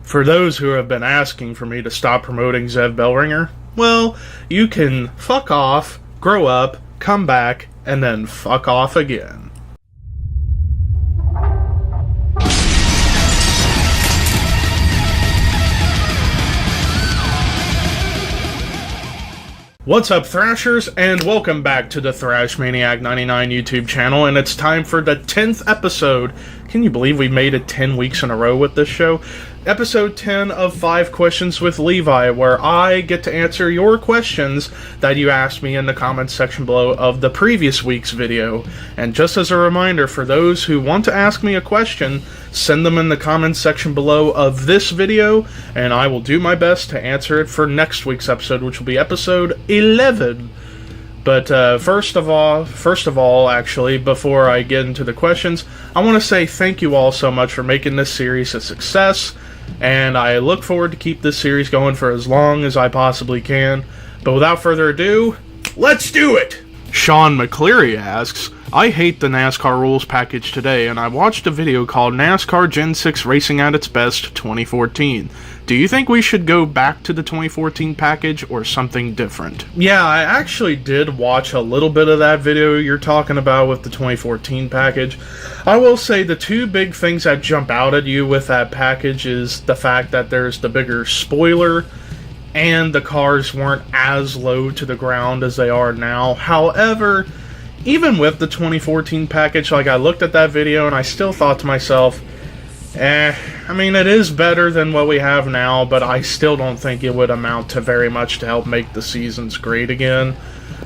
For those who have been asking for me to stop promoting Zev Bellringer, well, you can fuck off, grow up, come back, and then fuck off again. What's up, Thrashers, and welcome back to the Thrash Maniac 99 YouTube channel, and it's time for the 10th episode. Can you believe we made it 10 weeks in a row with this show? Episode 10 of 5 Questions with Levi, where I get to answer your questions that you asked me in the comments section below of the previous week's video. And just as a reminder, for those who want to ask me a question, send them in the comments section below of this video, and I will do my best to answer it for next week's episode, which will be episode 11. But first of all, actually, before I get into the questions, I want to say thank you all so much for making this series a success, and I look forward to keep this series going for as long as I possibly can. But without further ado, let's do it! Sean McCleary asks, I hate the NASCAR rules package today, and I watched a video called NASCAR Gen 6 Racing at its Best 2014. Do you think we should go back to the 2014 package or something different? Yeah, I actually did watch a little bit of that video you're talking about with the 2014 package. I will say the two big things that jump out at you with that package is the fact that there's the bigger spoiler and the cars weren't as low to the ground as they are now. However, even with the 2014 package, like, I looked at that video and I still thought to myself, I mean, it is better than what we have now, but I still don't think it would amount to very much to help make the seasons great again.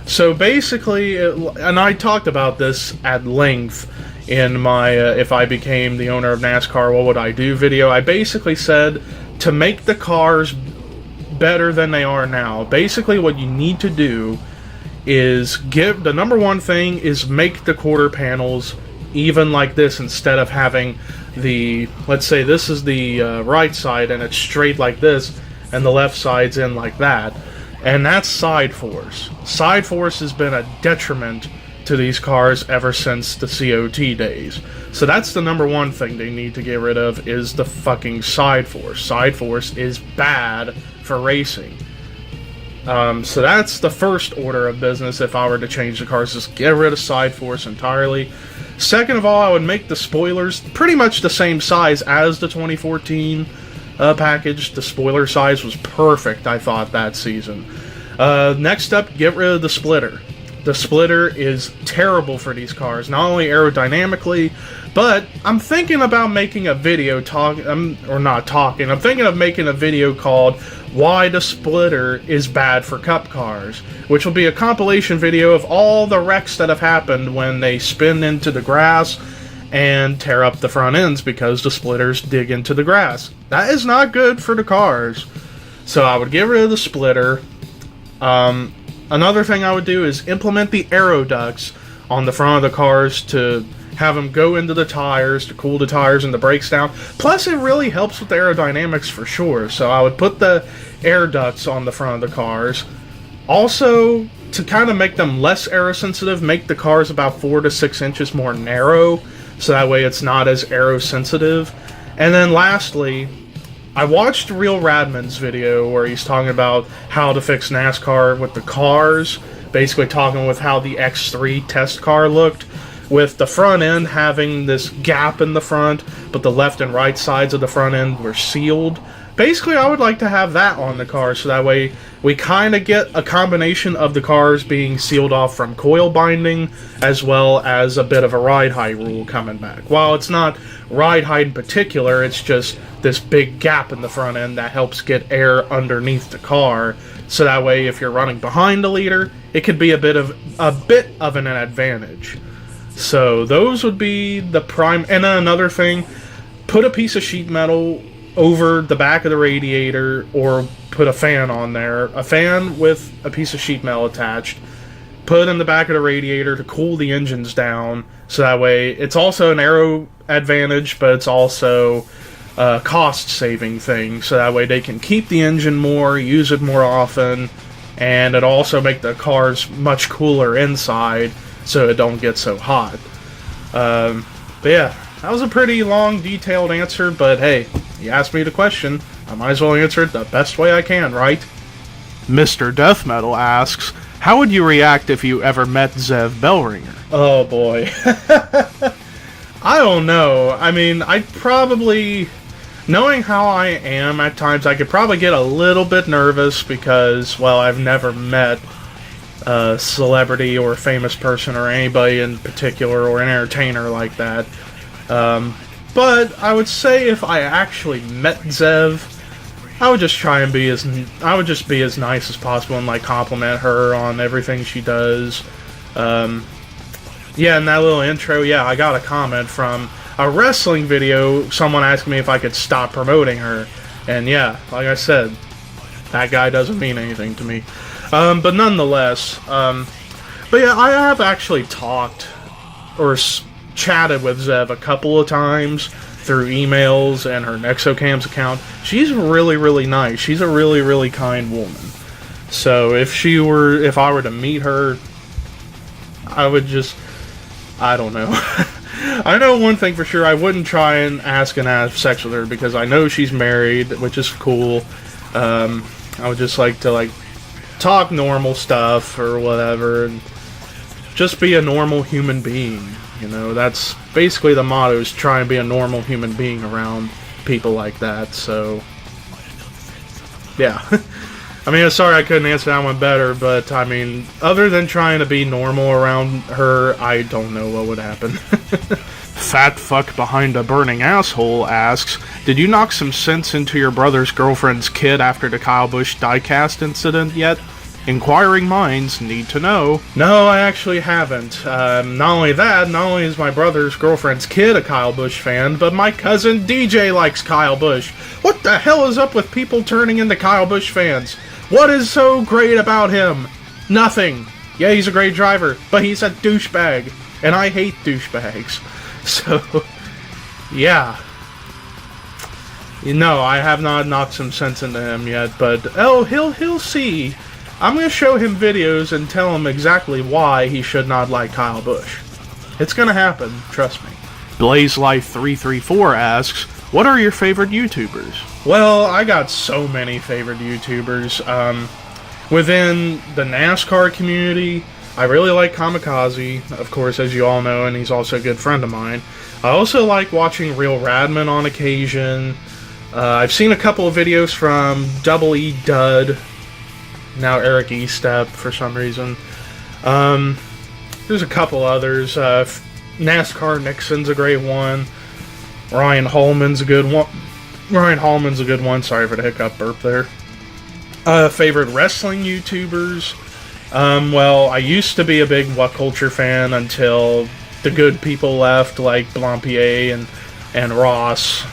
So basically, and I talked about this at length in my If I Became the Owner of NASCAR, What Would I Do video. I basically said to make the cars better than they are now, basically what you need to do is the number one thing is make the quarter panels even like this, instead of having the, let's say this is the right side and it's straight like this and the left side's in like that, and that's side force. Side force has been a detriment to these cars ever since the COT days. So that's the number one thing they need to get rid of, is the fucking side force. Side force is bad for racing. So that's the first order of business if I were to change the cars, just get rid of side force entirely. Second of all, I would make the spoilers pretty much the same size as the 2014 package. The spoiler size was perfect, I thought, that season. Next up, get rid of the splitter. The splitter is terrible for these cars, not only aerodynamically, but I'm thinking about making a video I'm thinking of making a video called Why the Splitter is Bad for Cup Cars, which will be a compilation video of all the wrecks that have happened when they spin into the grass and tear up the front ends because the splitters dig into the grass. That is not good for the cars. So I would get rid of the splitter. Another thing I would do is implement the aero ducts on the front of the cars to have them go into the tires to cool the tires and the brakes down. Plus, it really helps with the aerodynamics for sure. So I would put the air ducts on the front of the cars. Also, to kind of make them less aerosensitive, make the cars about 4 to 6 inches more narrow, so that way it's not as aerosensitive. And then lastly, I watched Real Radman's video where he's talking about how to fix NASCAR with the cars, basically talking with how the X3 test car looked, with the front end having this gap in the front, but the left and right sides of the front end were sealed. Basically, I would like to have that on the car, so that way we kind of get a combination of the cars being sealed off from coil binding, as well as a bit of a ride height rule coming back. While it's not ride height in particular, it's just this big gap in the front end that helps get air underneath the car, so that way if you're running behind the leader, it could be a bit of an advantage. So those would be the prime. And then another thing, put a piece of sheet metal over the back of the radiator, or put a fan on there. A fan with a piece of sheet metal attached. Put in the back of the radiator to cool the engines down, so that way it's also an aero advantage, but it's also a cost-saving thing, so that way they can keep the engine more, use it more often, and it also make the cars much cooler inside, so it don't get so hot. But yeah, that was a pretty long, detailed answer, but hey, you asked me the question, I might as well answer it the best way I can, right? Mr. Death Metal asks, how would you react if you ever met Zev Bellringer? Oh boy. I don't know. I mean, I'd probably... Knowing how I am at times, I could probably get a little bit nervous because, well, I've never met a celebrity or famous person or anybody in particular or an entertainer like that. But I would say if I actually met Zev, I would just try and be as nice as possible and like compliment her on everything she does. Yeah, in that little intro, yeah, I got a comment from a wrestling video, someone asked me if I could stop promoting her. And yeah, like I said, that guy doesn't mean anything to me. But nonetheless, but yeah, I have actually talked or chatted with Zev a couple of times through emails and her Nexocams account. She's really, really nice. She's a really, really kind woman. So if I were to meet her, I would just, I don't know. I know one thing for sure, I wouldn't try and ask and have sex with her because I know she's married, which is cool. I would just like to talk normal stuff or whatever and just be a normal human being. You know, that's basically the motto, is try and be a normal human being around people like that, so yeah. I mean, sorry I couldn't answer that one better, but I mean, other than trying to be normal around her, I don't know what would happen. Fat fuck behind a burning asshole asks, did you knock some sense into your brother's girlfriend's kid after the Kyle Busch diecast incident yet? Inquiring minds need to know. No, I actually haven't. Not only that, not only is my brother's girlfriend's kid a Kyle Busch fan, but my cousin DJ likes Kyle Busch. What the hell is up with people turning into Kyle Busch fans? What is so great about him? Nothing. Yeah, he's a great driver, but he's a douchebag, and I hate douchebags. So, yeah. No, I have not knocked some sense into him yet, but oh, he'll see. I'm going to show him videos and tell him exactly why he should not like Kyle Busch. It's going to happen, trust me. BlazeLife334 asks, what are your favorite YouTubers? Well, I got so many favorite YouTubers. Within the NASCAR community, I really like Kamikaze, of course, as you all know, and he's also a good friend of mine. I also like watching Real Radman on occasion. I've seen a couple of videos from Double E Dud, now Eric Estep for some reason. There's a couple others. NASCAR Nixon's a great one. Ryan Hallman's a good one. Sorry for the hiccup burp there. Favorite wrestling YouTubers. Well, I used to be a big What Culture fan until the good people left, like Blampier and Ross.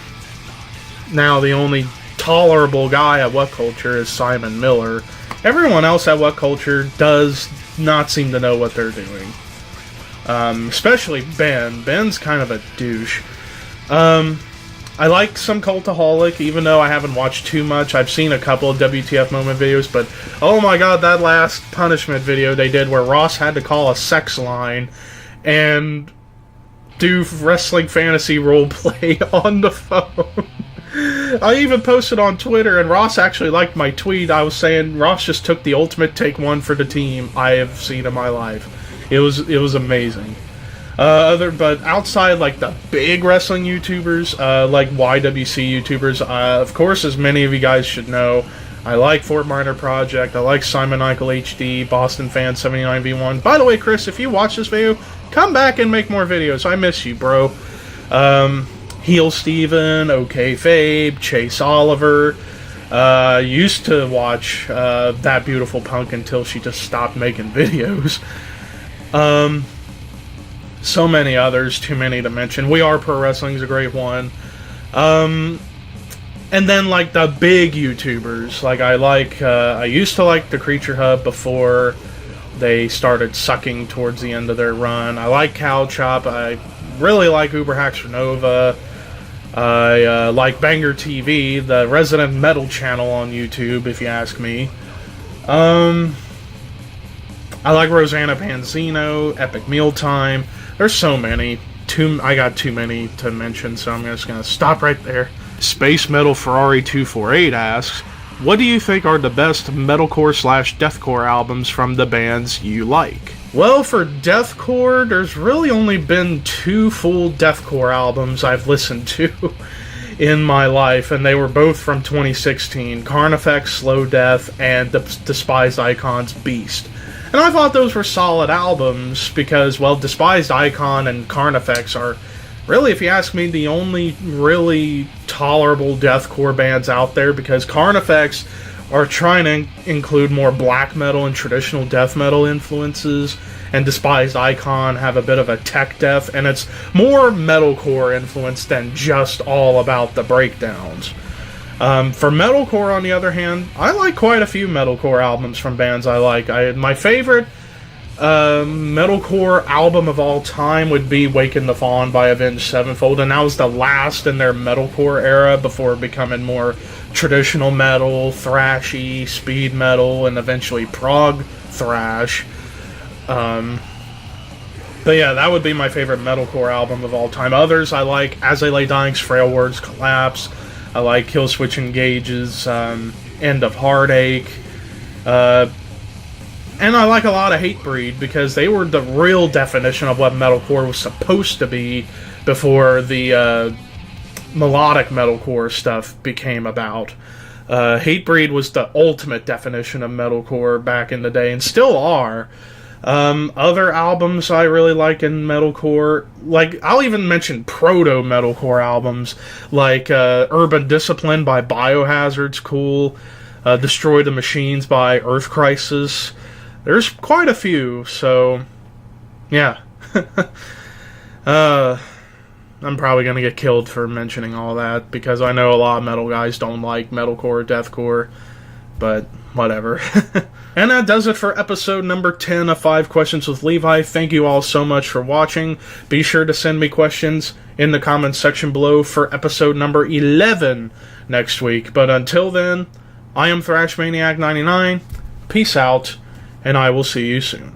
Now the only tolerable guy at What Culture is Simon Miller. Everyone else at What Culture does not seem to know what they're doing. Especially Ben. Ben's kind of a douche. I like some Cultaholic, even though I haven't watched too much. I've seen a couple of WTF moment videos, but oh my god, that last punishment video they did where Ross had to call a sex line and do wrestling fantasy roleplay on the phone. I even posted on Twitter, and Ross actually liked my tweet. I was saying Ross just took the ultimate take one for the team I have seen in my life. It was amazing. But outside, like, the big wrestling YouTubers, like YWC YouTubers, of course, as many of you guys should know, I like Fort Minor Project, I like Simon Eichel HD, Boston Fan 79v1. By the way, Chris, if you watch this video, come back and make more videos. I miss you, bro. Heel Steven, OK Fabe, Chase Oliver. Used to watch That Beautiful Punk until she just stopped making videos. So many others, too many to mention. We Are Pro Wrestling is a great one. And then, like, the big YouTubers. Like, I used to like the Creature Hub before they started sucking towards the end of their run. I like Cow Chop. I really like Uber Hacks for Nova. I like Banger TV, the resident metal channel on YouTube, if you ask me. I like Rosanna Panzino, Epic Mealtime. There's so many. I got too many to mention, so I'm just gonna stop right there. Space Metal Ferrari 248 asks, what do you think are the best metalcore/deathcore albums from the bands you like? Well, for deathcore, there's really only been 2 full deathcore albums I've listened to in my life, and they were both from 2016, Carnifex, Slow Death, and Despised Icons, Beast. And I thought those were solid albums because, well, Despised Icon and Carnifex are really, if you ask me, the only really tolerable deathcore bands out there, because Carnifex are trying to include more black metal and traditional death metal influences, and Despised Icon have a bit of a tech death, and it's more metalcore influence than just all about the breakdowns. For metalcore, on the other hand, I like quite a few metalcore albums from bands I like. My favorite metalcore album of all time would be Waken the Fallen by Avenged Sevenfold, and that was the last in their metalcore era before becoming more traditional metal, thrashy, speed metal, and eventually prog thrash. But yeah, that would be my favorite metalcore album of all time. Others I like As I Lay Dying's Frail Words Collapse. I like Killswitch Engage's End of Heartache. And I like a lot of Hatebreed because they were the real definition of what metalcore was supposed to be before the melodic metalcore stuff became about. Hatebreed was the ultimate definition of metalcore back in the day, and still are. Other albums I really like in metalcore, like, I'll even mention proto-metalcore albums, like Urban Discipline by Biohazard's cool, Destroy the Machines by Earth Crisis. There's quite a few, so, yeah. I'm probably going to get killed for mentioning all that, because I know a lot of metal guys don't like metalcore or deathcore, but whatever. And that does it for episode number 10 of 5 Questions with Levi. Thank you all so much for watching. Be sure to send me questions in the comments section below for episode number 11 next week. But until then, I am ThrashManiac99. Peace out, and I will see you soon.